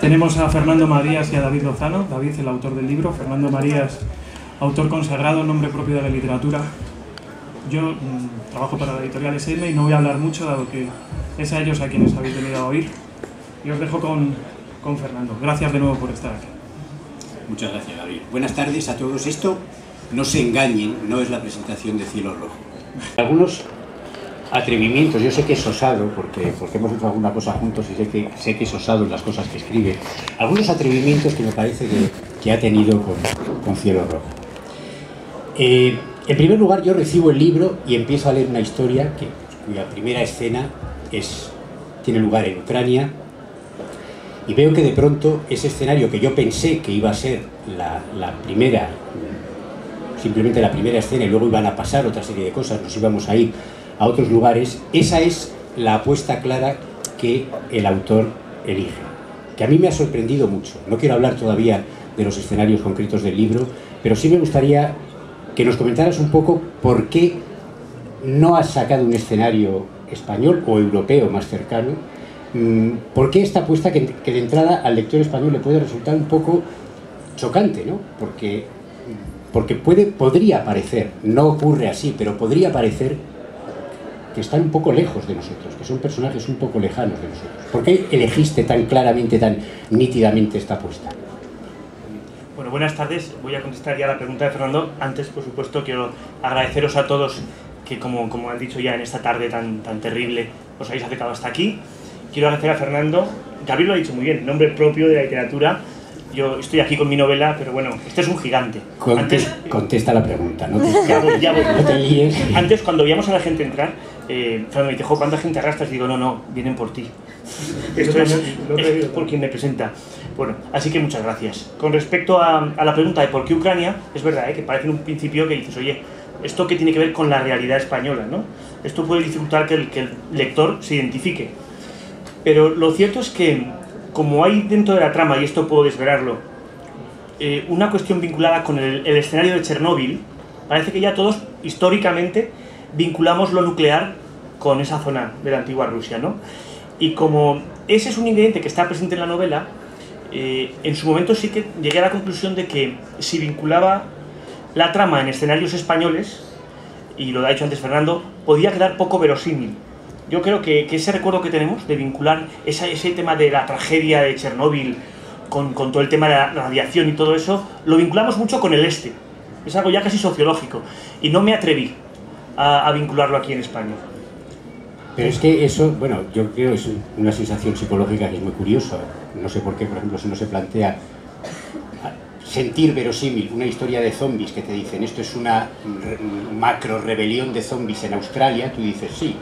Tenemos a Fernando Marías y a David Lozano. David, el autor del libro. Fernando Marías, autor consagrado, nombre propio de la literatura. Yo trabajo para la editorial SM y no voy a hablar mucho, dado que es a ellos a quienes habéis venido a oír. Y os dejo con Fernando. Gracias de nuevo por estar aquí. Muchas gracias, David. Buenas tardes a todos. Esto, no se engañen, no es la presentación de Cielo Rojo. Algunos atrevimientos, yo sé que es osado, porque hemos hecho alguna cosa juntos y sé que es osado en las cosas que escribe. Algunos atrevimientos que me parece que ha tenido con Cielo Rojo. En primer lugar, yo recibo el libro y empiezo a leer una historia cuya primera escena tiene lugar en Ucrania, y veo que de pronto ese escenario que yo pensé que iba a ser simplemente la primera escena, y luego iban a pasar otra serie de cosas, nos íbamos a ir a otros lugares, esa es la apuesta clara que el autor elige, que a mí me ha sorprendido mucho. No quiero hablar todavía de los escenarios concretos del libro, pero sí me gustaría que nos comentaras un poco por qué no has sacado un escenario español o europeo más cercano. ¿Por qué esta apuesta que de entrada al lector español le puede resultar un poco chocante, ¿no? Porque podría parecer, no ocurre así, pero podría parecer que están un poco lejos de nosotros, que son personajes un poco lejanos de nosotros. ¿Por qué elegiste tan claramente, tan nítidamente esta apuesta? Bueno, buenas tardes. Voy a contestar ya la pregunta de Fernando. Antes, por supuesto, quiero agradeceros a todos que, como han dicho ya en esta tarde tan terrible, os habéis acercado hasta aquí. Quiero agradecer a Fernando. Gabriel lo ha dicho muy bien, nombre propio de la literatura. Yo estoy aquí con mi novela, pero bueno, este es un gigante. Contesta la pregunta, ¿no? Ya voy. No te líes. Antes, cuando veíamos a la gente entrar, Fernando me dijo, ¿cuánta gente arrastras? Y digo, no, vienen por ti. Esto es por quien me presenta. Bueno, así que muchas gracias. Con respecto a la pregunta de por qué Ucrania, es verdad, que parece en un principio que dices, oye, ¿esto qué tiene que ver con la realidad española, no? Esto puede dificultar que el lector se identifique. Pero lo cierto es que, como hay dentro de la trama, y esto puedo desvelarlo, una cuestión vinculada con el escenario de Chernóbil, parece que ya todos, históricamente, vinculamos lo nuclear con esa zona de la antigua Rusia, ¿no? Y como ese es un ingrediente que está presente en la novela, en su momento sí que llegué a la conclusión de que si vinculaba la trama en escenarios españoles, y lo ha dicho antes Fernando, podía quedar poco verosímil. Yo creo que ese recuerdo que tenemos de vincular ese tema de la tragedia de Chernóbil con todo el tema de la radiación y todo eso, lo vinculamos mucho con el este. Es algo ya casi sociológico. Y no me atreví a vincularlo aquí en España. Pero es que eso, bueno, yo creo que es una sensación psicológica que es muy curiosa. No sé por qué, por ejemplo, si no se plantea sentir verosímil una historia de zombies que te dicen esto es una macro rebelión de zombies en Australia, tú dices sí,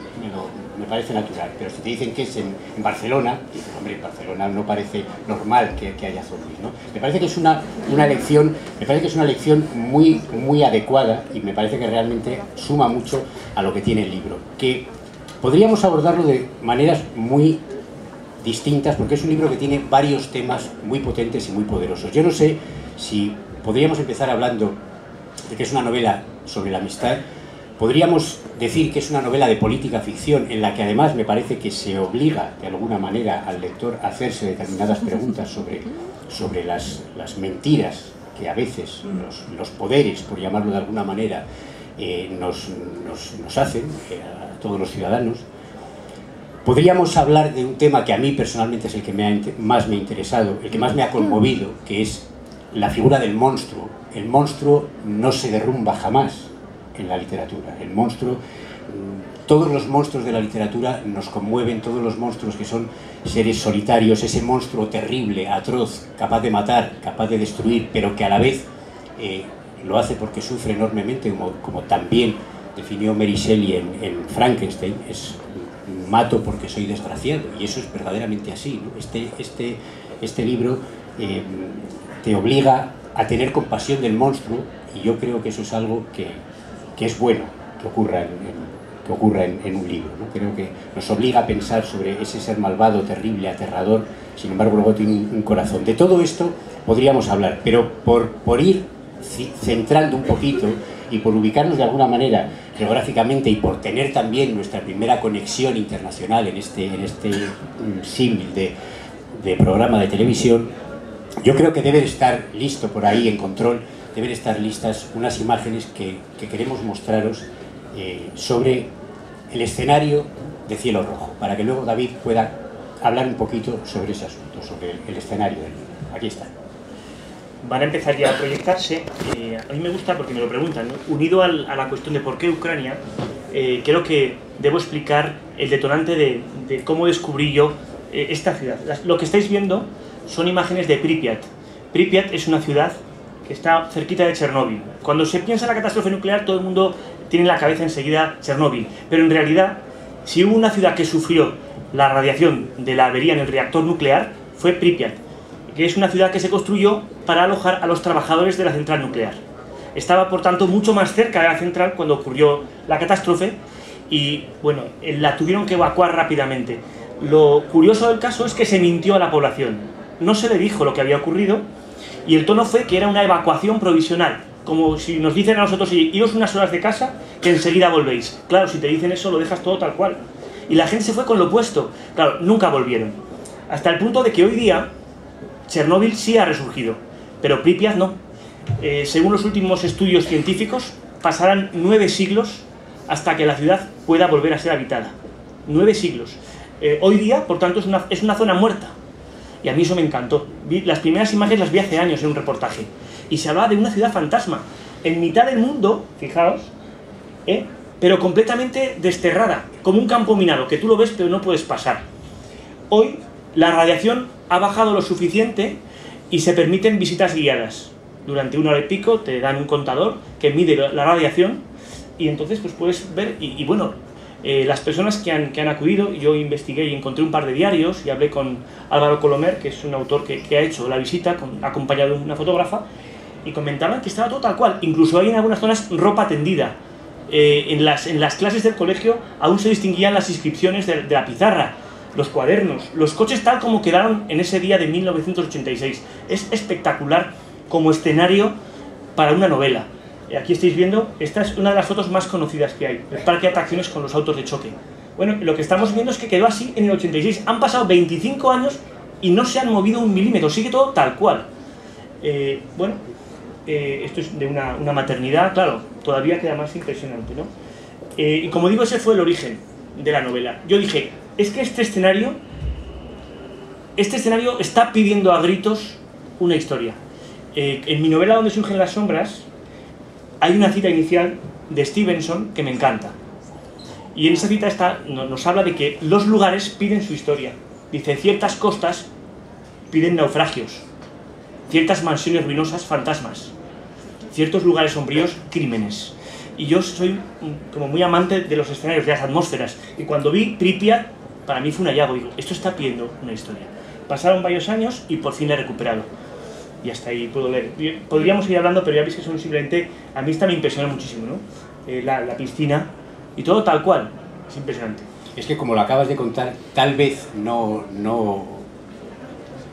me parece natural. Pero si te dicen que es en Barcelona, dices, hombre, en Barcelona no parece normal que haya zombies, ¿no? Me parece que es una lección muy adecuada, y me parece que realmente suma mucho a lo que tiene el libro, que podríamos abordarlo de maneras muy distintas, porque es un libro que tiene varios temas muy potentes y muy poderosos. Yo no sé si podríamos empezar hablando de que es una novela sobre la amistad. Podríamos decir que es una novela de política ficción, en la que además me parece que se obliga de alguna manera al lector a hacerse determinadas preguntas sobre las mentiras que a veces los poderes, por llamarlo de alguna manera, nos hacen a todos los ciudadanos. Podríamos hablar de un tema que a mí personalmente es el que más me ha interesado, el que más me ha conmovido, que es la figura del monstruo. El monstruo no se derrumba jamás en la literatura. El monstruo, todos los monstruos de la literatura nos conmueven, todos los monstruos que son seres solitarios, ese monstruo terrible, atroz, capaz de matar, capaz de destruir, pero que a la vez lo hace porque sufre enormemente, como también definió Mary Shelley en Frankenstein, es mato porque soy desgraciado, y eso es verdaderamente así, ¿no? Este libro te obliga a tener compasión del monstruo, y yo creo que eso es algo que es bueno que ocurra en un libro, ¿no? Creo que nos obliga a pensar sobre ese ser malvado, terrible, aterrador, sin embargo luego tiene un corazón. De todo esto podríamos hablar, pero por ir centrando un poquito y por ubicarnos de alguna manera geográficamente, y por tener también nuestra primera conexión internacional en este símil de de programa de televisión, yo creo que debe estar listo por ahí en control, deben estar listas unas imágenes que queremos mostraros sobre el escenario de Cielo Rojo, para que luego David pueda hablar un poquito sobre ese asunto, sobre el escenario del libro. Aquí está. Van a empezar ya a proyectarse. A mí me gusta porque me lo preguntan, ¿no? Unido a la cuestión de por qué Ucrania, creo que debo explicar el detonante de cómo descubrí yo esta ciudad. Lo que estáis viendo son imágenes de Pripyat. Pripyat es una ciudad que está cerquita de Chernóbil. Cuando se piensa en la catástrofe nuclear, todo el mundo tiene en la cabeza enseguida Chernóbil. Pero en realidad, si hubo una ciudad que sufrió la radiación de la avería en el reactor nuclear, fue Pripyat, que es una ciudad que se construyó para alojar a los trabajadores de la central nuclear. Estaba, por tanto, mucho más cerca de la central cuando ocurrió la catástrofe y, bueno, la tuvieron que evacuar rápidamente. Lo curioso del caso es que se mintió a la población. No se le dijo lo que había ocurrido y el tono fue que era una evacuación provisional, como si nos dicen a nosotros, iros unas horas de casa que enseguida volvéis. Claro, si te dicen eso lo dejas todo tal cual. Y la gente se fue con lo opuesto. Claro, nunca volvieron. Hasta el punto de que hoy día Chernóbil sí ha resurgido, pero Pripyat no. Según los últimos estudios científicos, pasarán 9 siglos hasta que la ciudad pueda volver a ser habitada. 9 siglos. Hoy día, por tanto, es una zona muerta. Y a mí eso me encantó. Las primeras imágenes las vi hace años en un reportaje. Y se hablaba de una ciudad fantasma. En mitad del mundo, fijaos, pero completamente desterrada, como un campo minado, que tú lo ves pero no puedes pasar. Hoy la radiación ha bajado lo suficiente y se permiten visitas guiadas. Durante 1 hora y pico te dan un contador que mide la radiación y entonces pues puedes ver, y bueno, las personas que han acudido, yo investigué y encontré un par de diarios y hablé con Álvaro Colomer, que es un autor que ha hecho la visita, acompañado de una fotógrafa, y comentaban que estaba todo tal cual. Incluso hay en algunas zonas ropa tendida. En las clases del colegio aún se distinguían las inscripciones de la pizarra, los cuadernos, los coches tal como quedaron en ese día de 1986. Es espectacular como escenario para una novela. Aquí estáis viendo, esta es una de las fotos más conocidas que hay, el parque de atracciones con los autos de choque. Bueno, lo que estamos viendo es que quedó así en el 86. Han pasado 25 años y no se han movido un milímetro, sigue todo tal cual. Bueno, esto es de una maternidad, claro, todavía queda más impresionante, ¿no? Y como digo, ese fue el origen de la novela. Yo dije, es que este escenario está pidiendo a gritos una historia. En mi novela Donde surgen las sombras hay una cita inicial de Stevenson que me encanta. Y en esa cita nos habla de que los lugares piden su historia. Dice, ciertas costas piden naufragios, ciertas mansiones ruinosas, fantasmas, ciertos lugares sombríos, crímenes. Y yo soy como muy amante de los escenarios, de las atmósferas. Y cuando vi Pripyat, para mí fue un hallazgo. Digo, esto está pidiendo una historia. Pasaron varios años y por fin la he recuperado. Y hasta ahí puedo leer. Podríamos ir hablando, pero ya veis que son simplemente... A mí esta me impresiona muchísimo, ¿no? La piscina y todo tal cual. Es impresionante. Es que como lo acabas de contar, tal vez no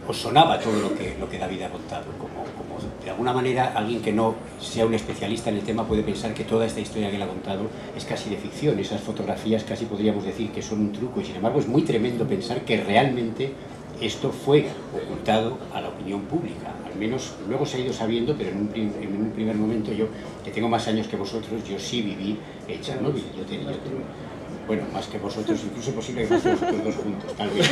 os sonaba todo lo que David ha contado. Como de alguna manera alguien que no sea un especialista en el tema puede pensar que toda esta historia que él ha contado es casi de ficción. Esas fotografías casi podríamos decir que son un truco y sin embargo es muy tremendo pensar que realmente esto fue ocultado a la opinión pública. Al menos luego se ha ido sabiendo, pero en un primer momento yo, que tengo más años que vosotros, yo sí viví en Chernóbil. Bueno, más que vosotros, incluso es posible que más que vosotros dos juntos, tal vez.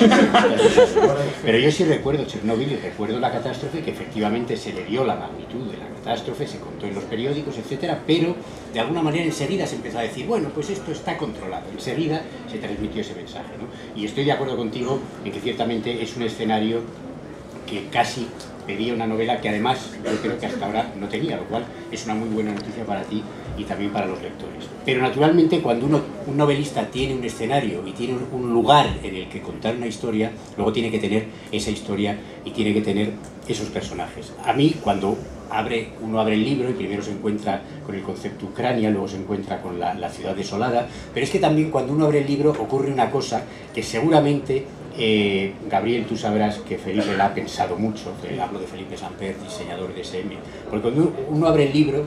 Pero yo sí recuerdo Chernóbil y recuerdo la catástrofe, que efectivamente se le dio la magnitud de la catástrofe, se contó en los periódicos, etcétera, pero de alguna manera enseguida se empezó a decir, bueno, pues esto está controlado. Enseguida se transmitió ese mensaje, ¿no? Y estoy de acuerdo contigo en que ciertamente es un escenario que casi pedía una novela que además yo creo que hasta ahora no tenía, lo cual es una muy buena noticia para ti y también para los lectores. Pero naturalmente cuando un novelista tiene un escenario y tiene un lugar en el que contar una historia, luego tiene que tener esa historia y tiene que tener esos personajes. A mí cuando uno abre el libro y primero se encuentra con el concepto Ucrania, luego se encuentra con la ciudad desolada, pero es que también cuando uno abre el libro ocurre una cosa que seguramente Gabriel, tú sabrás que Felipe la ha pensado mucho. Hablo de Felipe Samper, diseñador de SM, porque cuando uno abre el libro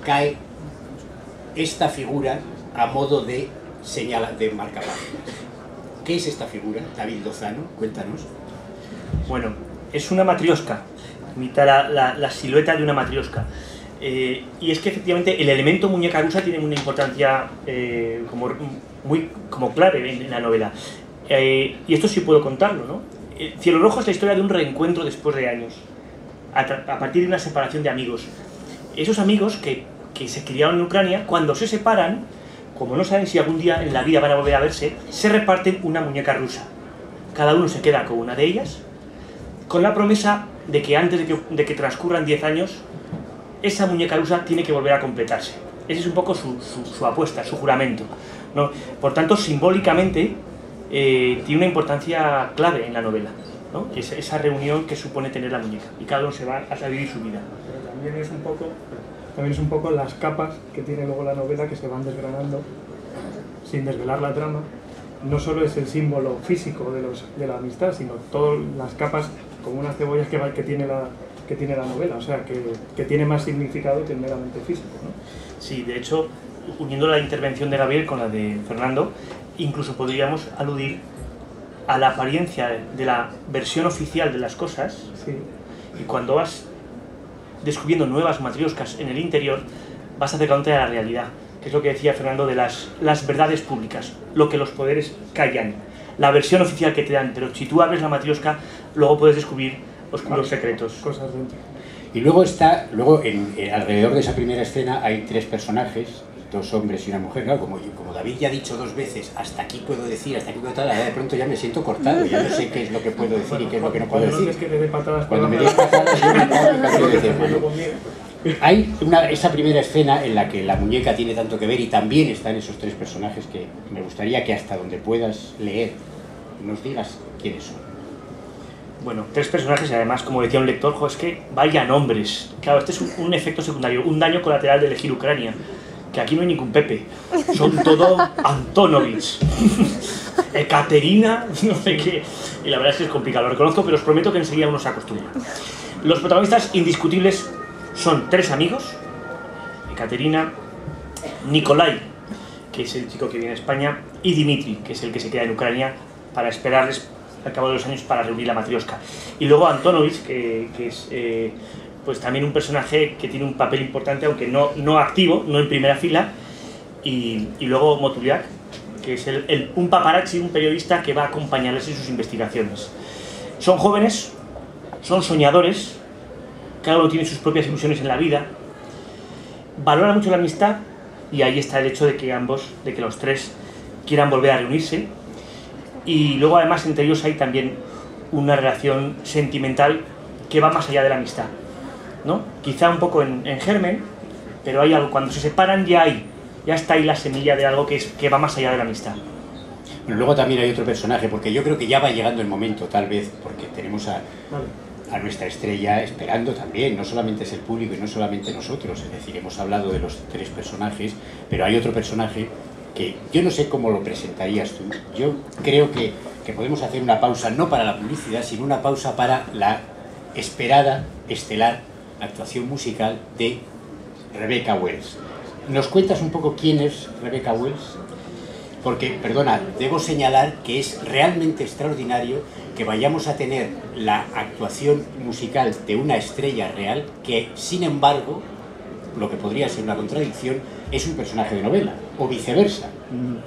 cae esta figura a modo de marcapáginas. ¿Qué es esta figura? David Lozano, cuéntanos. Bueno, es una matrioska, imita la silueta de una matrioska. Y es que efectivamente el elemento muñeca rusa tiene una importancia como clave en la novela. Y esto sí puedo contarlo, ¿no? Cielo Rojo es la historia de un reencuentro después de años, a partir de una separación de amigos. Esos amigos que se criaron en Ucrania, cuando se separan, como no saben si algún día en la vida van a volver a verse, se reparten una muñeca rusa. Cada uno se queda con una de ellas, con la promesa de que antes de que transcurran 10 años, esa muñeca rusa tiene que volver a completarse. Ese es un poco su apuesta, su juramento, ¿no? Por tanto, simbólicamente, tiene una importancia clave en la novela, ¿no? Esa reunión que supone tener la muñeca, y cada uno se va a vivir su vida. Pero también es un poco las capas que tiene luego la novela que se van desgranando sin desvelar la trama. No solo es el símbolo físico de la amistad, sino todas las capas como unas cebollas que tiene la novela, o sea, que tiene más significado que el meramente físico, ¿no? Sí, de hecho, uniendo la intervención de Gabriel con la de Fernando, incluso podríamos aludir a la apariencia de la versión oficial de las cosas, sí. Y cuando vas descubriendo nuevas matrioscas en el interior, vas acercándote a la realidad, que es lo que decía Fernando de las verdades públicas, lo que los poderes callan, la versión oficial que te dan, pero si tú abres la matriosca, luego puedes descubrir oscuros secretos. Cosas dentro. Y luego alrededor de esa primera escena hay 3 personajes, 2 hombres y una mujer, ¿no? Como David ya ha dicho 2 veces, hasta aquí puedo decir, hasta aquí puedo tal, de pronto ya me siento cortado, ya no sé qué es lo que puedo decir y qué es lo que no puedo decir. Cuando me des patadas, yo me cambio de tema. Hay esa primera escena en la que la muñeca tiene tanto que ver y también están esos 3 personajes que me gustaría que hasta donde puedas leer nos digas quiénes son. Bueno, 3 personajes y además, como decía un lector, es que vaya nombres. Claro, este es un efecto secundario, un daño colateral de elegir Ucrania, que aquí no hay ningún Pepe, son todo Antonovich, Ekaterina, no sé qué, y la verdad es que es complicado, lo reconozco, pero os prometo que enseguida uno se acostumbra. Los protagonistas indiscutibles son 3 amigos, Ekaterina, Nikolai, que es el chico que viene a España, y Dimitri, que es el que se queda en Ucrania para esperarles al cabo de los años para reunir la matrioska. Y luego Antonovich, que es pues también un personaje que tiene un papel importante, aunque no activo, no en primera fila, y luego Motuliak, que es un paparazzi, un periodista que va a acompañarles en sus investigaciones. Son jóvenes, son soñadores, cada uno tiene sus propias ilusiones en la vida, valoran mucho la amistad, y ahí está el hecho de que los 3 quieran volver a reunirse. Y luego además entre ellos hay también una relación sentimental que va más allá de la amistad, ¿no? Quizá un poco en germen, pero hay algo, cuando se separan ya está ahí la semilla de algo que va más allá de la amistad. Bueno, luego también hay otro personaje, porque yo creo que ya va llegando el momento, tal vez, porque tenemos a nuestra estrella esperando también, no solamente es el público y no solamente nosotros, es decir, hemos hablado de los 3 personajes, pero hay otro personaje que yo no sé cómo lo presentarías tú. Yo creo que podemos hacer una pausa, no para la publicidad, sino una pausa para la esperada, estelar actuación musical de Rebecca Wells. ¿Nos cuentas un poco quién es Rebecca Wells? Porque, perdona, debo señalar que es realmente extraordinario que vayamos a tener la actuación musical de una estrella real que, sin embargo, lo que podría ser una contradicción, es un personaje de novela, o viceversa.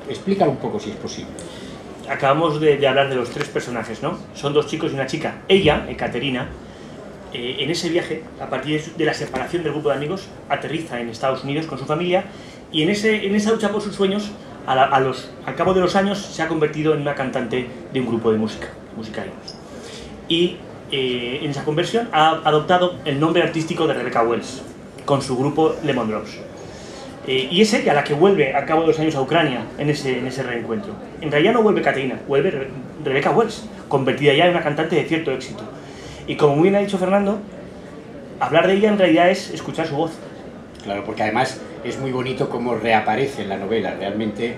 Explícalo un poco si es posible. Acabamos de hablar de los 3 personajes, ¿no? Son 2 chicos y una chica. Ella, Ekaterina, en ese viaje, a partir de la separación del grupo de amigos, aterriza en Estados Unidos con su familia, y en esa lucha por sus sueños, al cabo de los años, se ha convertido en una cantante de un grupo de música y en esa conversión ha adoptado el nombre artístico de Rebecca Wells, con su grupo Lemon Drops. Y es ella la que vuelve al cabo de los años a Ucrania en ese reencuentro. En realidad no vuelve Ekaterina, vuelve Rebecca Wells, convertida ya en una cantante de cierto éxito. Y como muy bien ha dicho Fernando, hablar de ella en realidad es escuchar su voz. Claro, porque además es muy bonito cómo reaparece en la novela. Realmente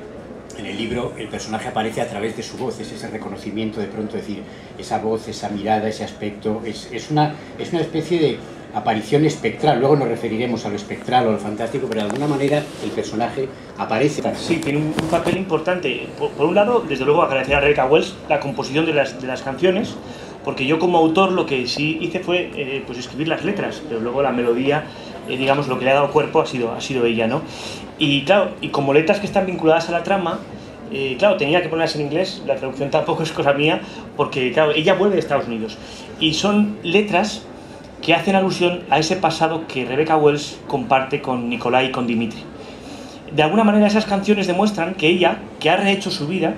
en el libro el personaje aparece a través de su voz, es ese reconocimiento de pronto, decir, esa voz, esa mirada, ese aspecto, es una especie de aparición espectral. Luego nos referiremos a lo espectral o a lo fantástico, pero de alguna manera el personaje aparece. Sí, tiene un papel importante. Por un lado, desde luego agradecer a Rebecca Wells la composición de las canciones, porque yo como autor lo que sí hice fue pues escribir las letras, pero luego la melodía, digamos, lo que le ha dado cuerpo ha sido ella, ¿no? Y claro, y como letras que están vinculadas a la trama, claro, tenía que ponerlas en inglés, la traducción tampoco es cosa mía, porque claro, ella vuelve de Estados Unidos, y son letras que hacen alusión a ese pasado que Rebecca Wells comparte con Nikolai y con Dimitri. De alguna manera esas canciones demuestran que ella, que ha rehecho su vida,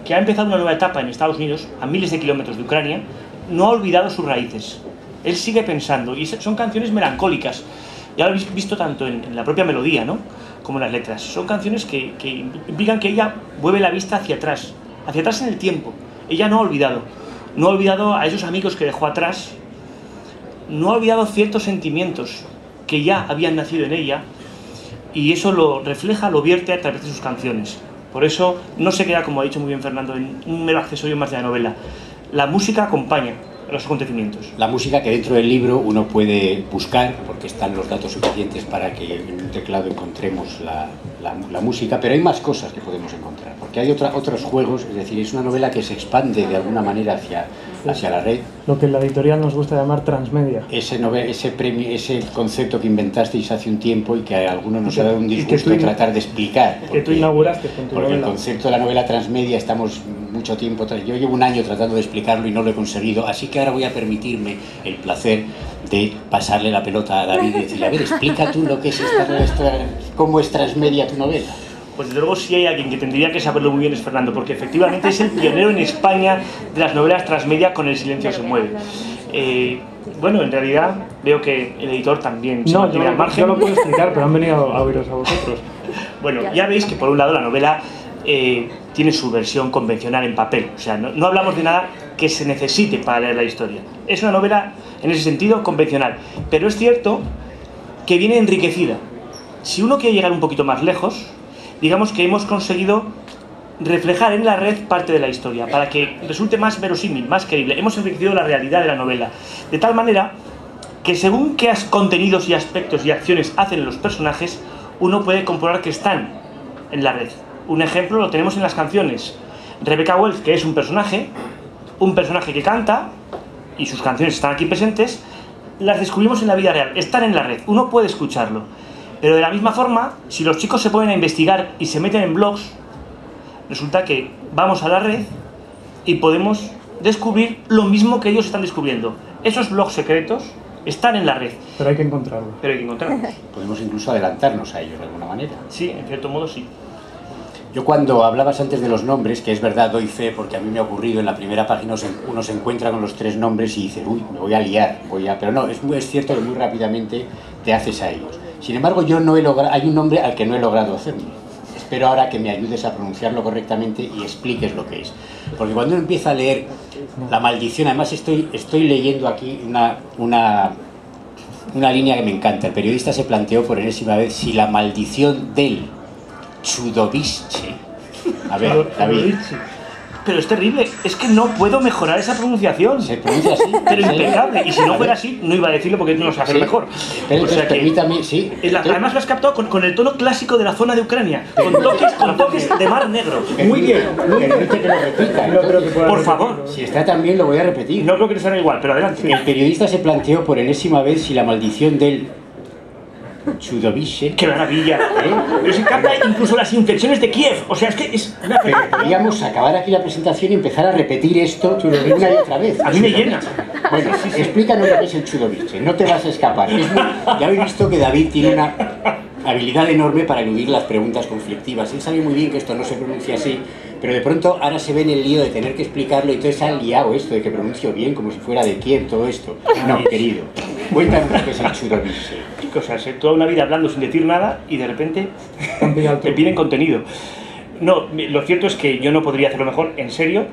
que ha empezado una nueva etapa en Estados Unidos, a miles de kilómetros de Ucrania, no ha olvidado sus raíces. Él sigue pensando, y son canciones melancólicas, ya lo habéis visto tanto en la propia melodía, ¿no?, como en las letras. Son canciones que implican que ella vuelve la vista hacia atrás en el tiempo. Ella no ha olvidado a esos amigos que dejó atrás, no ha olvidado ciertos sentimientos que ya habían nacido en ella, y eso lo refleja, lo vierte a través de sus canciones. Por eso no se queda, como ha dicho muy bien Fernando, en un mero accesorio más de la novela. La música acompaña los acontecimientos. La música que dentro del libro uno puede buscar, porque están los datos suficientes para que en un teclado encontremos la música, pero hay más cosas que podemos encontrar, porque hay otros juegos, es decir, es una novela que se expande de alguna manera hacia la red. Lo que en la editorial nos gusta llamar transmedia. Ese concepto que inventasteis hace un tiempo y que a algunos nos ha dado un disgusto tratar de explicar. Que tú inauguraste con tu novela. Porque el concepto de la novela transmedia estamos mucho tiempo, yo llevo un año tratando de explicarlo y no lo he conseguido, así que ahora voy a permitirme el placer de pasarle la pelota a David y decirle, a ver, explica tú lo que es cómo es transmedia tu novela. Pues desde luego si hay alguien que tendría que saberlo muy bien es Fernando, porque efectivamente es el pionero en España de las novelas transmedia con El silencio se mueve. Bueno, en realidad veo que el editor también se mantiene al margen. Yo lo puedo explicar, pero han venido a oíros a vosotros. Bueno, ya veis que por un lado la novela tiene su versión convencional en papel, o sea, no hablamos de nada que se necesite para leer la historia. Es una novela, en ese sentido, convencional, pero es cierto que viene enriquecida. Si uno quiere llegar un poquito más lejos, digamos que hemos conseguido reflejar en la red parte de la historia, para que resulte más verosímil, más creíble. Hemos enriquecido la realidad de la novela, de tal manera que según qué contenidos y aspectos y acciones hacen los personajes, uno puede comprobar que están en la red. Un ejemplo lo tenemos en las canciones. Rebecca Wells, que es un personaje que canta, y sus canciones están aquí presentes, las descubrimos en la vida real, están en la red, uno puede escucharlo. Pero de la misma forma, si los chicos se ponen a investigar y se meten en blogs, resulta que vamos a la red y podemos descubrir lo mismo que ellos están descubriendo. Esos blogs secretos están en la red. Pero hay que encontrarlos. Podemos incluso adelantarnos a ellos de alguna manera. Sí, en cierto modo sí. Yo cuando hablabas antes de los nombres, que es verdad, doy fe, porque a mí me ha ocurrido, en la primera página uno se encuentra con los 3 nombres y dice, uy, me voy a liar, pero no, es cierto que muy rápidamente te haces a ellos. Sin embargo, hay un nombre al que no he logrado hacerme. Espero ahora que me ayudes a pronunciarlo correctamente y expliques lo que es. Porque cuando uno empieza a leer La maldición, además estoy leyendo aquí una línea que me encanta. El periodista se planteó por enésima vez si la maldición del Chudovice. A ver, David. Pero es terrible, es que no puedo mejorar esa pronunciación. Se pronuncia así. Pero impecable, y si no fuera así, no iba a decirlo porque no lo sé hacer mejor. Pero o sea permítame, sí. Además lo has captado con el tono clásico de la zona de Ucrania, con toques de Mar Negro. Muy bien. Permite que lo repita. No creo que pueda. Por favor. Si está tan bien, lo voy a repetir. No creo que sea igual, pero adelante. El periodista se planteó por enésima vez si la maldición del Chudovice. ¡Qué maravilla! Pero se capta incluso las inflexiones de Kiev. O sea, es que es una... Pero podríamos acabar aquí la presentación y empezar a repetir esto una y otra vez. A mí me llena. Bueno, explícanos lo que es el Chudovice. No te vas a escapar. Ya habéis visto que David tiene una habilidad enorme para eludir las preguntas conflictivas. Él sabe muy bien que esto no se pronuncia así, pero de pronto ahora se ve en el lío de tener que explicarlo y entonces se ha liado esto de que pronuncio bien, como si fuera de Kiev, todo esto. No, querido, cuéntanos lo que es el Chudovice. Cosas, toda una vida hablando sin decir nada y de repente te piden contenido. No, lo cierto es que yo no podría hacerlo mejor, en serio.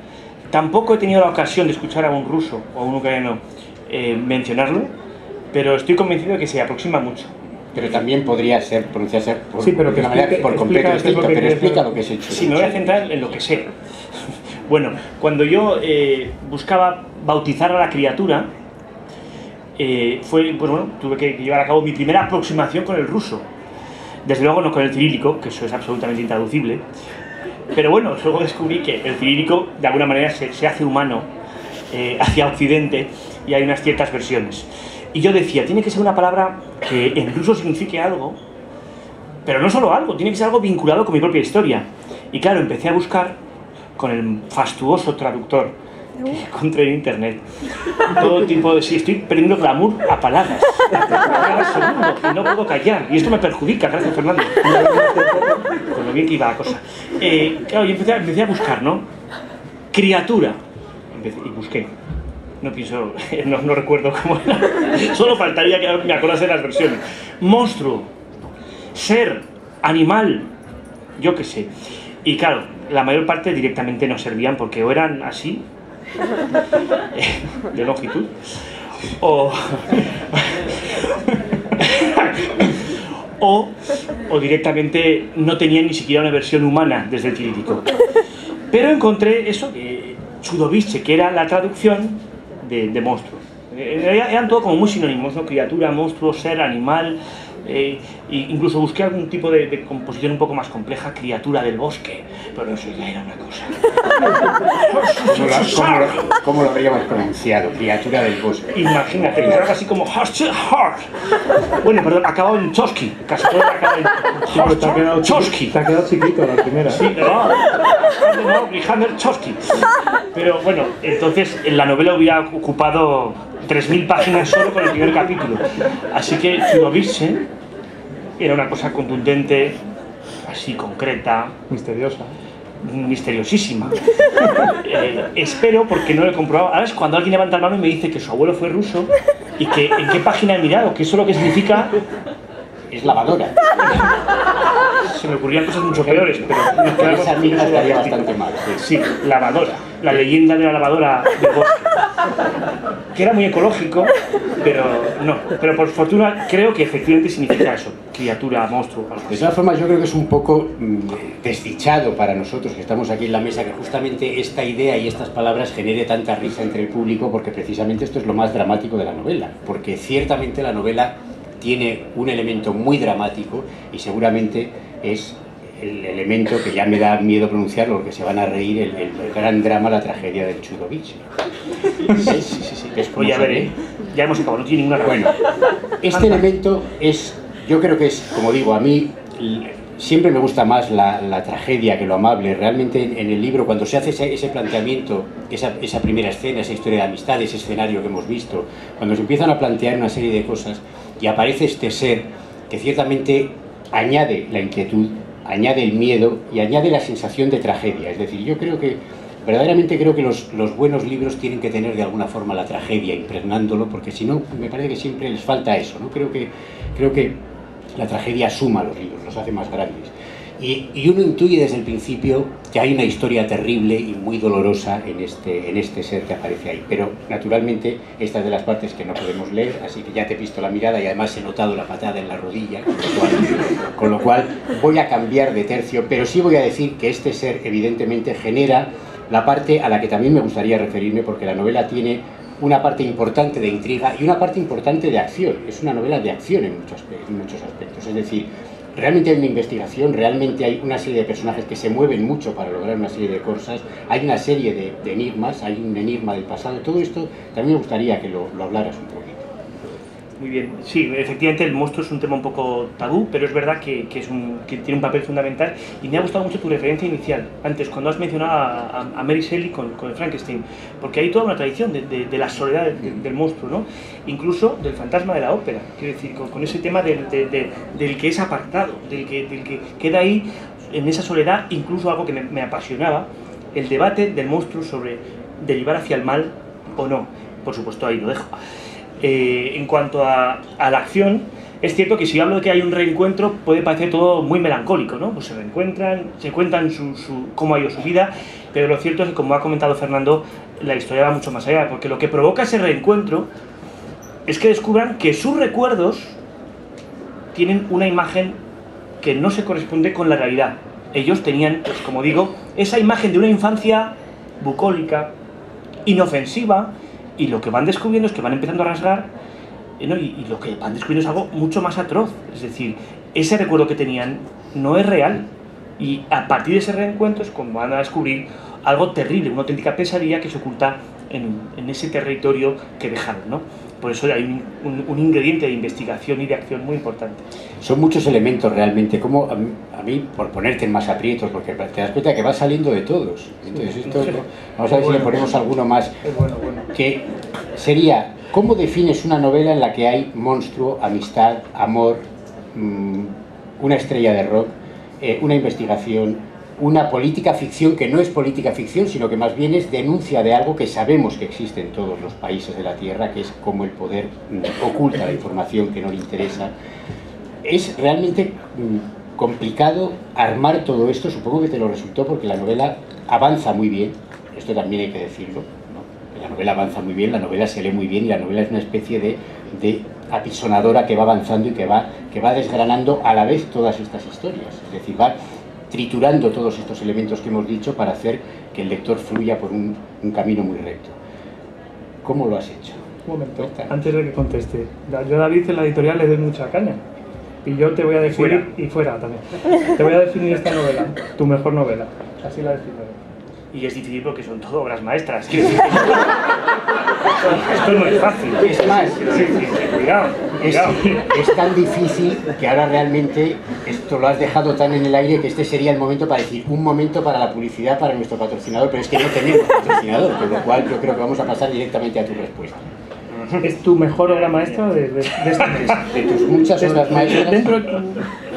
Tampoco he tenido la ocasión de escuchar a un ruso o a un ucraniano mencionarlo, pero estoy convencido de que se aproxima mucho. Pero también podría pronunciarse de una manera por completo distinta, pero explica lo que es el Chudovice. Sí, me voy a centrar en lo que sé. Bueno, cuando yo buscaba bautizar a la criatura, pues bueno, tuve que llevar a cabo mi primera aproximación con el ruso. Desde luego no con el cirílico, que eso es absolutamente intraducible. Pero bueno, luego descubrí que el cirílico de alguna manera se hace humano hacia Occidente, y hay unas ciertas versiones. Y yo decía, tiene que ser una palabra que incluso signifique algo, pero no solo algo, tiene que ser algo vinculado con mi propia historia. Y claro, empecé a buscar con el fastuoso traductor que encontré en internet todo tipo de... Sí, estoy perdiendo glamour a palabras. Y no puedo callar. Y esto me perjudica, gracias Fernando. Con lo bien que iba la cosa. Claro, yo empecé a buscar, ¿no? Criatura. Y busqué. No pienso... No recuerdo cómo era. Solo faltaría que me acordase de las versiones. Monstruo. Ser. Animal. Yo qué sé. Y claro, la mayor parte directamente no servían porque o eran así, de longitud, o directamente no tenían ni siquiera una versión humana desde el cirílico. Pero encontré eso, Chudovice, que era la traducción de monstruo. Eran todo como muy sinónimos, ¿no? Criatura, monstruo, ser, animal... incluso busqué algún tipo de composición un poco más compleja, criatura del bosque, pero eso ya era una cosa. ¿Cómo lo habríamos pronunciado? Criatura del bosque. Imagínate, era algo así como bueno, perdón, acabado en Chosky, casi todo acaba en Chosky. Te ha quedado chiquito la primera. Sí, no, Grihander Chosky. Pero bueno, entonces en la novela hubiera ocupado 3000 páginas solo con el primer capítulo. Así que Chudovice era una cosa contundente, así concreta, misteriosa, misteriosísima. Espero, porque no lo he comprobado. Ahora es cuando alguien levanta la mano y me dice que su abuelo fue ruso y que en qué página he mirado, que eso lo que significa es lavadora. Se me ocurrían cosas mucho peores, pero esa misma estaría bastante mal. Sí, lavadora, la leyenda de la lavadora del bosque, que era muy ecológico, pero no. Pero por fortuna creo que efectivamente significa eso, criatura, monstruo. De todas formas, yo creo que es un poco desdichado para nosotros que estamos aquí en la mesa que justamente esta idea y estas palabras genere tanta risa entre el público, porque precisamente esto es lo más dramático de la novela, porque ciertamente la novela tiene un elemento muy dramático y seguramente es el elemento que ya me da miedo pronunciarlo porque se van a reír, el gran drama, la tragedia del Chudovice. Sí. Pues ya veré. Ya hemos acabado, no tiene ninguna razón. Bueno, este elemento es, yo creo que es, como digo, a mí siempre me gusta más la tragedia que lo amable. Realmente en el libro, cuando se hace ese planteamiento, esa primera escena, esa historia de amistad, ese escenario que hemos visto, cuando se empiezan a plantear una serie de cosas y aparece este ser que ciertamente añade la inquietud, añade el miedo y añade la sensación de tragedia. Es decir, yo creo que, verdaderamente creo que los buenos libros tienen que tener de alguna forma la tragedia impregnándolo, porque si no, me parece que siempre les falta eso, ¿no? Creo que la tragedia suma los libros, los hace más grandes. Y uno intuye desde el principio que hay una historia terrible y muy dolorosa en este ser que aparece ahí. Pero, naturalmente, esta es de las partes que no podemos leer, así que ya te he visto la mirada y además he notado la patada en la rodilla, con lo cual voy a cambiar de tercio, pero sí voy a decir que este ser, evidentemente, genera la parte a la que también me gustaría referirme, porque la novela tiene una parte importante de intriga y una parte importante de acción. Es una novela de acción en muchos aspectos, es decir, realmente hay una investigación, realmente hay una serie de personajes que se mueven mucho para lograr una serie de cosas, hay una serie de enigmas, hay un enigma del pasado. Todo esto también me gustaría que lo hablaras un poquito. Muy bien, sí, efectivamente el monstruo es un tema un poco tabú, pero es verdad que tiene un papel fundamental, y me ha gustado mucho tu referencia inicial, antes, cuando has mencionado a Mary Shelley con el Frankenstein, porque hay toda una tradición de la soledad del monstruo, ¿no? Incluso del fantasma de la ópera, quiero decir, con ese tema del que es apartado, del que queda ahí en esa soledad. Incluso algo que me apasionaba, el debate del monstruo sobre derivar hacia el mal o no. Por supuesto, ahí lo dejo. En cuanto a la acción, es cierto que si hablo de que hay un reencuentro puede parecer todo muy melancólico, ¿no? Pues se reencuentran, se cuentan cómo ha ido su vida, pero lo cierto es que, como ha comentado Fernando, la historia va mucho más allá, porque lo que provoca ese reencuentro es que descubran que sus recuerdos tienen una imagen que no se corresponde con la realidad. Ellos tenían, pues como digo, esa imagen de una infancia bucólica, inofensiva, y lo que van descubriendo es que van empezando a rasgar, ¿no? Y lo que van descubriendo es algo mucho más atroz. Es decir, ese recuerdo que tenían no es real, y a partir de ese reencuentro es como van a descubrir algo terrible, una auténtica pesadilla que se oculta en ese territorio que dejaron, ¿no? Por eso hay un ingrediente de investigación y de acción muy importante. Son muchos elementos realmente, como a mí, por ponerte en más aprietos, porque te das cuenta que va saliendo de todos. Entonces esto, vamos a ver si le ponemos alguno más, que sería, ¿cómo defines una novela en la que hay monstruo, amistad, amor, una estrella de rock, una investigación, una política ficción que no es política ficción, sino que más bien es denuncia de algo que sabemos que existe en todos los países de la Tierra, que es cómo el poder oculta la información que no le interesa? Es realmente complicado armar todo esto, supongo que te lo resultó porque la novela avanza muy bien, esto también hay que decirlo, ¿no? La novela avanza muy bien, la novela se lee muy bien y la novela es una especie de apisonadora que va avanzando y que va desgranando a la vez todas estas historias, es decir, va triturando todos estos elementos que hemos dicho para hacer que el lector fluya por un camino muy recto. ¿Cómo lo has hecho? Un momento, antes de que conteste. Yo a David en la editorial le doy mucha caña. Y yo te voy a definir, y fuera también, te voy a definir esta novela, tu mejor novela. Así la defino. Y es difícil porque son todo obras maestras. Esto no es fácil. Es más, cuidado. Es tan difícil que ahora realmente esto lo has dejado tan en el aire que este sería el momento para decir un momento para la publicidad para nuestro patrocinador, pero es que no tenemos patrocinador, con lo cual yo creo que vamos a pasar directamente a tu respuesta. ¿Es tu mejor obra maestra de este mes? De tus muchas obras maestras. ¿Dentro de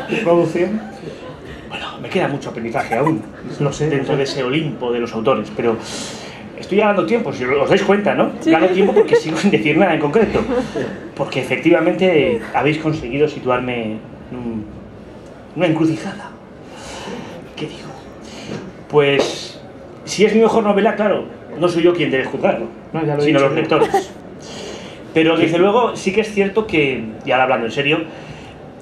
tu producción? Bueno, me queda mucho aprendizaje aún, lo sé, dentro de ese Olimpo de los autores, pero estoy ganando tiempo, si os dais cuenta, ¿no? Sí. Gano tiempo porque sigo sin decir nada en concreto, porque efectivamente habéis conseguido situarme en una encrucijada. ¿Qué digo? Pues, si es mi mejor novela, claro, no soy yo quien debe juzgarlo, no, sino los lectores. Pero desde luego sí que es cierto que, y ahora hablando en serio,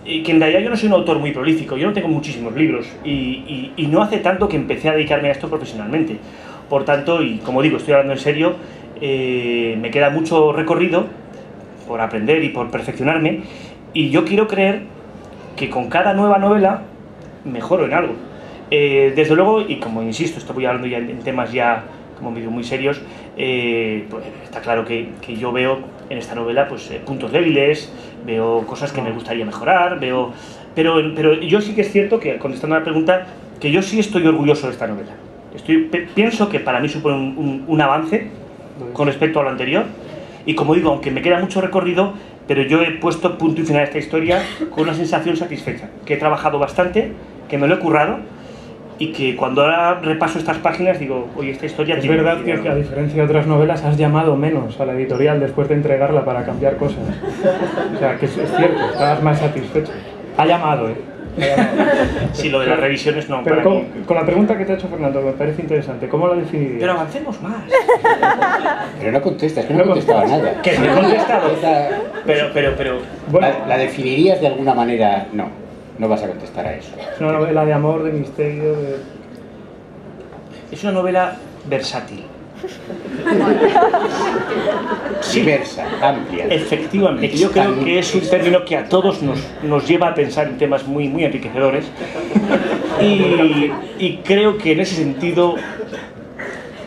que en realidad yo no soy un autor muy prolífico, yo no tengo muchísimos libros y no hace tanto que empecé a dedicarme a esto profesionalmente. Por tanto, y como digo, estoy hablando en serio, me queda mucho recorrido por aprender y por perfeccionarme, y yo quiero creer que con cada nueva novela mejoro en algo. Desde luego, y como insisto, estoy hablando ya en temas ya como medio muy serios, pues está claro que yo veo en esta novela pues puntos débiles, veo cosas que me gustaría mejorar, pero yo sí que es cierto que, contestando a la pregunta, que yo sí estoy orgulloso de esta novela. Pienso que para mí supone un avance con respecto a lo anterior, y como digo, aunque me queda mucho recorrido, pero yo he puesto punto y final a esta historia con una sensación satisfecha, que he trabajado bastante, que me lo he currado, y que cuando ahora repaso estas páginas digo, oye, esta historia... Es verdad que a diferencia de otras novelas has llamado menos a la editorial después de entregarla para cambiar cosas. O sea, que es cierto, estabas más satisfecho. Ha llamado, Sí, lo de las revisiones no. Pero con la pregunta que te ha hecho Fernando, me parece interesante, ¿cómo la definirías? Pero avancemos más. Pero no contestas, que no contestaba nada. Que no he contestado. Pero... Bueno, ¿la definirías de alguna manera? No. No vas a contestar a eso. Es una novela de amor, de misterio, Es una novela versátil. Diversa, amplia. Efectivamente. Yo creo que es un término que a todos nos lleva a pensar en temas muy, muy enriquecedores. Y creo que en ese sentido...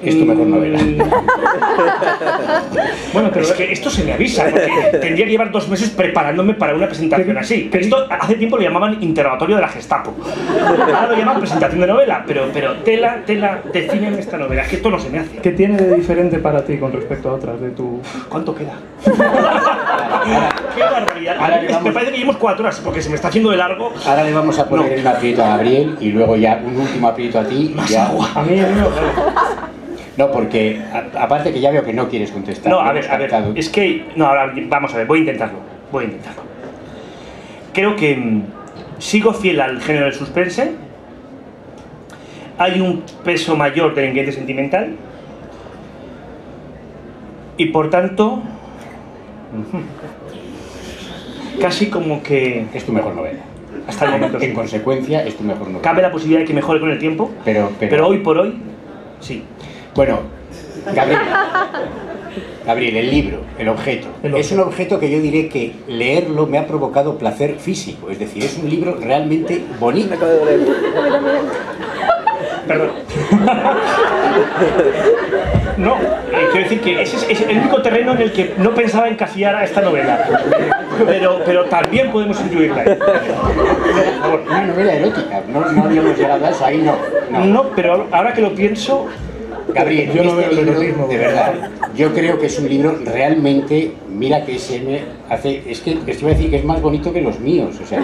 Es tu mejor novela. Bueno, pero es que esto se me avisa, porque tendría que llevar 2 meses preparándome para una presentación así. Esto hace tiempo lo llamaban interrogatorio de la Gestapo. Ahora lo llaman presentación de novela, pero tela, definen esta novela, es que esto no se me hace. ¿Qué tiene de diferente para ti con respecto a otras de tu...? ¿Cuánto queda? ¡Qué barbaridad! Me parece que llevamos 4 horas, porque se me está haciendo de largo. Ahora le vamos a poner un aprieto a Gabriel y luego ya un último aprieto a ti. Más ya... agua. A mí no. No, porque aparte que ya veo que no quieres contestar. No, a ver, es que... No, ahora vamos a ver, voy a intentarlo. Creo que sigo fiel al género del suspense. Hay un peso mayor del ingrediente sentimental. Y por tanto... Casi como que... Es tu mejor novela. Hasta el momento, en consecuencia, es tu mejor novela. Cabe la posibilidad de que mejore con el tiempo, pero hoy por hoy, sí. Bueno, Gabriel, el libro, el objeto. Es un objeto que yo diré que leerlo me ha provocado placer físico. Es decir, es un libro realmente bonito. Perdón. No, quiero decir que ese es el único terreno en el que no pensaba encasillar a esta novela. Pero también podemos incluirla ahí. Por favor. Una novela erótica, no habíamos llegado a eso, ahí no. No, pero ahora que lo pienso... Gabriel, yo no veo el libro, erotismo. de verdad, yo creo que es un libro realmente, mira que SM hace, es que te iba a decir que es más bonito que los míos, o sea,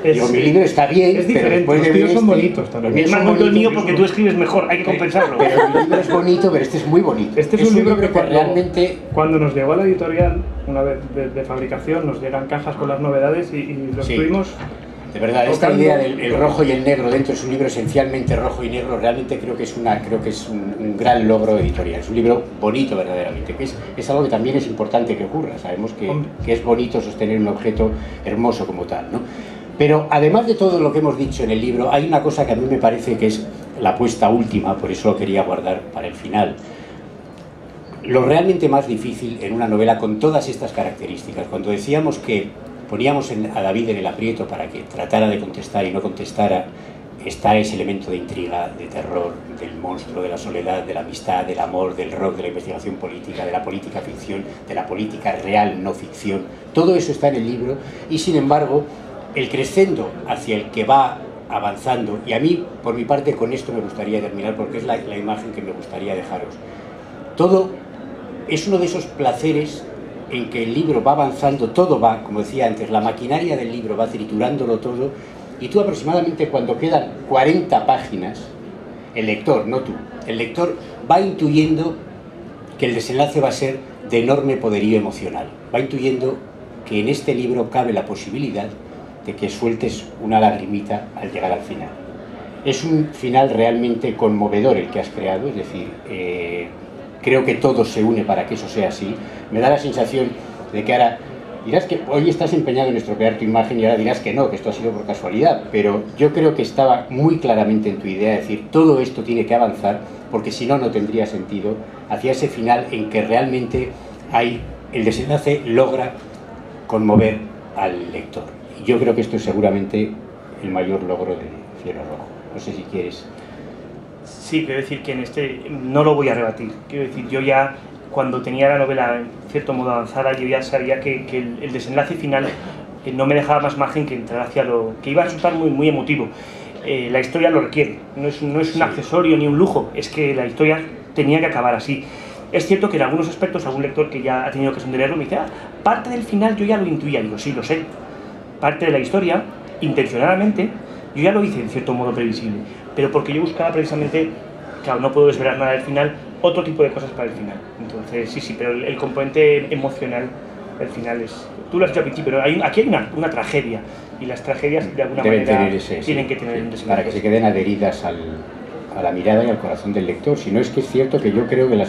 digo, mi libro está bien, es diferente, pero los míos son bonitos también. Es más bonito el mío porque tú escribes mejor, hay que compensarlo. Pero mi libro es bonito, pero este es muy bonito. Este es un libro que realmente... Cuando nos llegó a la editorial, una vez de fabricación, nos llegan cajas con las novedades y los tuvimos... De verdad, esta idea del rojo y el negro dentro es un libro esencialmente rojo y negro, realmente creo que es un gran logro editorial. Es un libro bonito verdaderamente, que es algo que también es importante que ocurra. Sabemos que es bonito sostener un objeto hermoso como tal, ¿no? Pero además de todo lo que hemos dicho en el libro, hay una cosa que a mí me parece que es la apuesta última, por eso lo quería guardar para el final. Lo realmente más difícil en una novela con todas estas características, cuando decíamos que poníamos a David en el aprieto para que tratara de contestar y no contestara, está ese elemento de intriga, de terror, del monstruo, de la soledad, de la amistad, del amor, del rock, de la investigación política, de la política ficción, de la política real, no ficción. Todo eso está en el libro y, sin embargo, el crescendo hacia el que va avanzando, y a mí, por mi parte, con esto me gustaría terminar porque es la imagen que me gustaría dejaros. Todo es uno de esos placeres en que el libro va avanzando, todo va, como decía antes, la maquinaria del libro va triturándolo todo, y tú aproximadamente cuando quedan 40 páginas, el lector, no tú, el lector va intuyendo que el desenlace va a ser de enorme poderío emocional, va intuyendo que en este libro cabe la posibilidad de que sueltes una lagrimita al llegar al final. Es un final realmente conmovedor el que has creado, es decir, creo que todo se une para que eso sea así. Me da la sensación de que ahora dirás que hoy estás empeñado en estropear tu imagen y ahora dirás que no, que esto ha sido por casualidad, pero yo creo que estaba muy claramente en tu idea, es decir, todo esto tiene que avanzar porque si no, no tendría sentido hacia ese final en que realmente el desenlace logra conmover al lector. Y yo creo que esto es seguramente el mayor logro de Cielo Rojo. No sé si quieres... Sí, quiero decir que en este no lo voy a rebatir. Quiero decir, yo ya, cuando tenía la novela en cierto modo avanzada, yo ya sabía que el desenlace final no me dejaba más margen que entrar hacia lo que iba a resultar muy, muy emotivo. La historia lo requiere, no es un accesorio ni un lujo, es que la historia tenía que acabar así. Es cierto que en algunos aspectos, algún lector que ya ha tenido ocasión de leerlo me dice, parte del final yo ya lo intuía. Digo, sí, lo sé. Parte de la historia, intencionadamente, yo ya lo hice en cierto modo previsible, pero porque yo buscaba precisamente, claro, no puedo desvelar nada del final, otro tipo de cosas para el final. Entonces, sí, pero el componente emocional, el final es... Tú lo has dicho al principio, pero aquí hay una tragedia, y las tragedias de alguna manera tienen que tener un desenlace. Para que se queden adheridas a la mirada y al corazón del lector. Si no, es que es cierto que yo creo que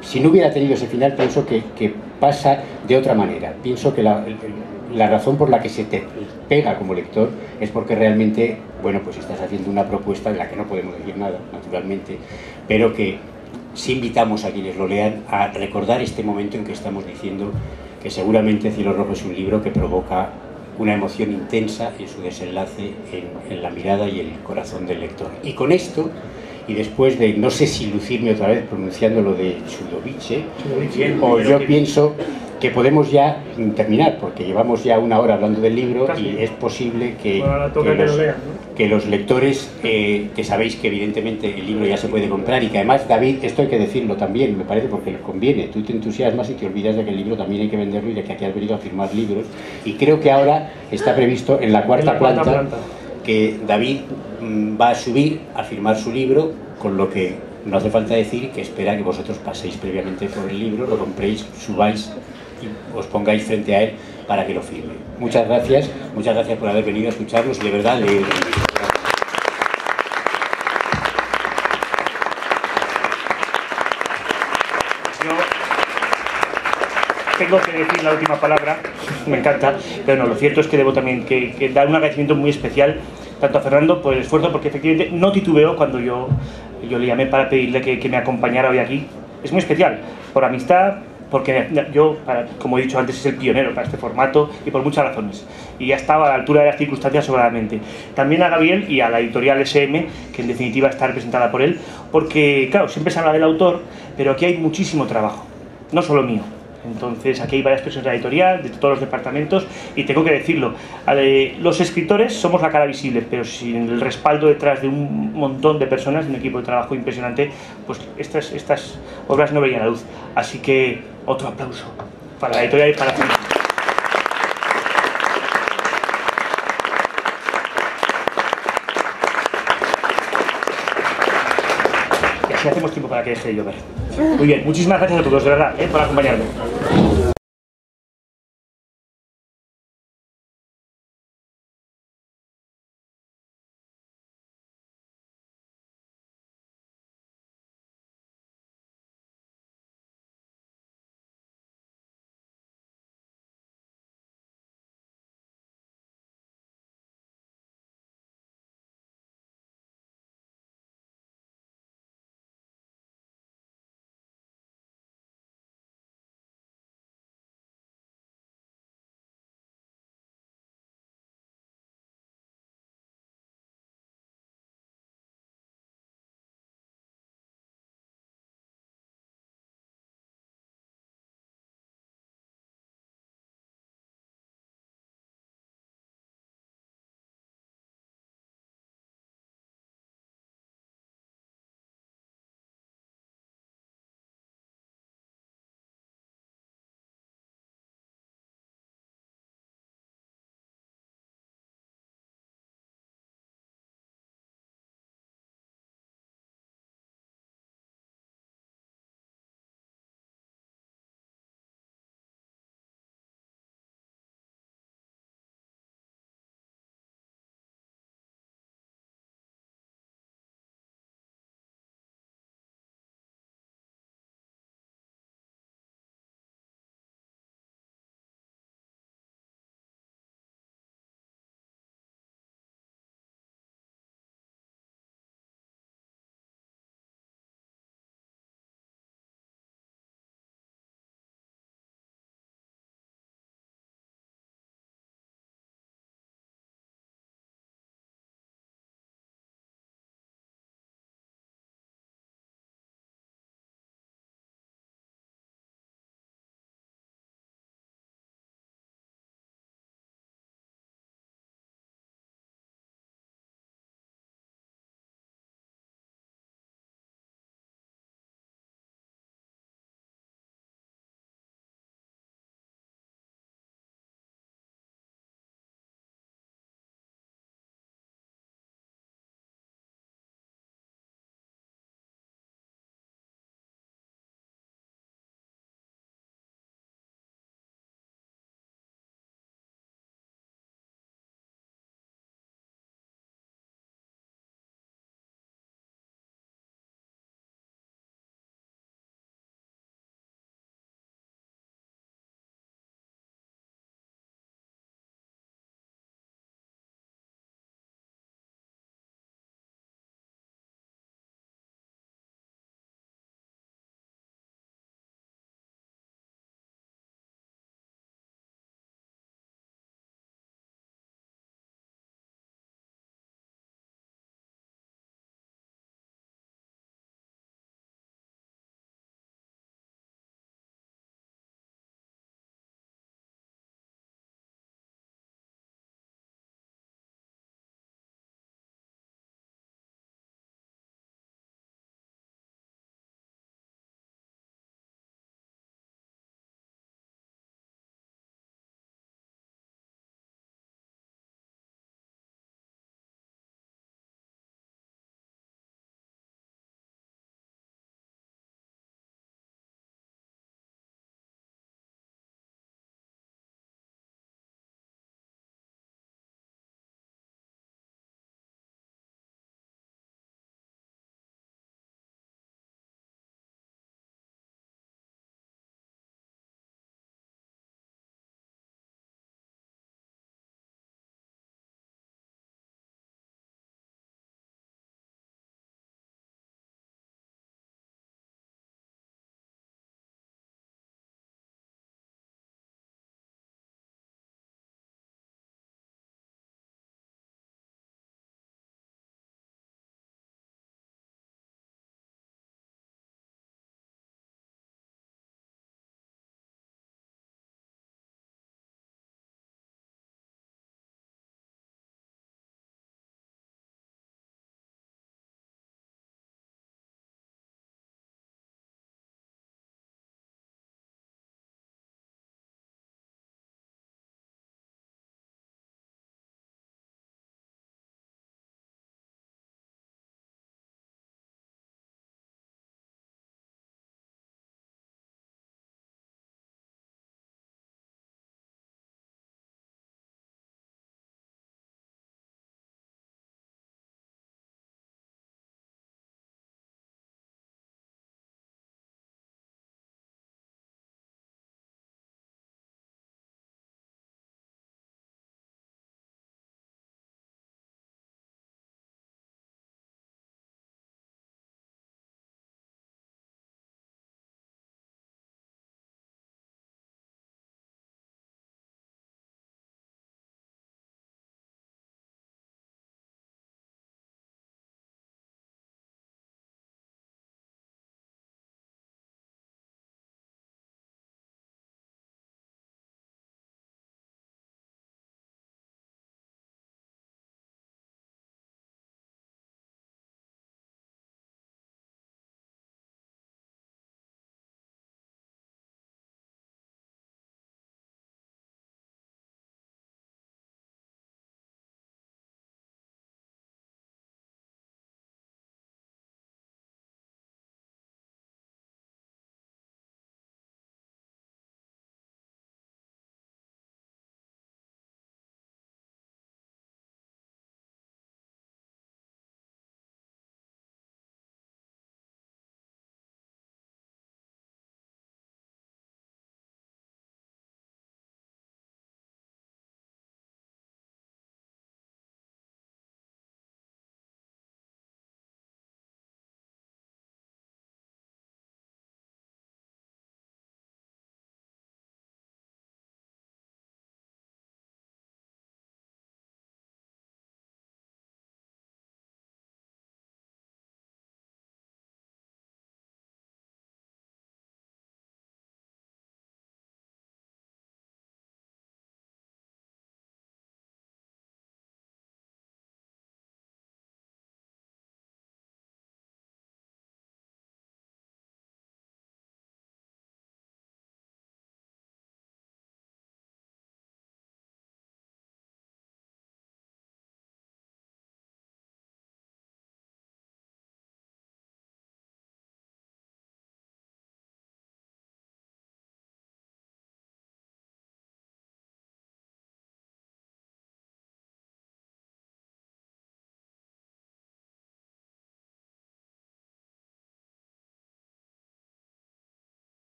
si no hubiera tenido ese final, pienso que pasa de otra manera. Pienso que la razón por la que se te pega como lector es porque realmente, bueno, pues estás haciendo una propuesta de la que no podemos decir nada, naturalmente, pero que sí invitamos a quienes lo lean a recordar este momento en que estamos diciendo que seguramente Cielo Rojo es un libro que provoca una emoción intensa en su desenlace, en la mirada y el corazón del lector. Y con esto, y después de, no sé si lucirme otra vez pronunciando lo de Chudovice, o yo pienso que podemos ya terminar, porque llevamos ya una hora hablando del libro. Casi. Y es posible que los lectores, que sabéis que evidentemente el libro ya se puede comprar y que además, David, esto hay que decirlo también, me parece, porque conviene, tú te entusiasmas y te olvidas de que el libro también hay que venderlo y de que aquí has venido a firmar libros, y creo que ahora está previsto en la cuarta planta que David va a subir a firmar su libro, con lo que no hace falta decir que espera que vosotros paséis previamente por el libro, lo compréis, subáis y os pongáis frente a él para que lo firme. Muchas gracias por haber venido a escucharnos y de verdad leer el libro. Tengo que decir la última palabra, me encanta, pero no, lo cierto es que debo también que dar un agradecimiento muy especial tanto a Fernando por el esfuerzo, porque efectivamente no titubeó cuando yo le llamé para pedirle que me acompañara hoy aquí. Es muy especial, por amistad, porque yo, como he dicho antes, es el pionero para este formato y por muchas razones. Y ya estaba a la altura de las circunstancias sobradamente. También a Gabriel y a la editorial SM, que en definitiva está representada por él, porque, claro, siempre se habla del autor, pero aquí hay muchísimo trabajo, no solo mío. Entonces aquí hay varias personas de la editorial, de todos los departamentos, y tengo que decirlo, los escritores somos la cara visible, pero sin el respaldo detrás de un montón de personas, de un equipo de trabajo impresionante, pues estas obras no verían la luz. Así que otro aplauso para la editorial y para la familia. Y así hacemos tiempo para que deje de llover. Muy bien, muchísimas gracias a todos, de verdad, por acompañarme.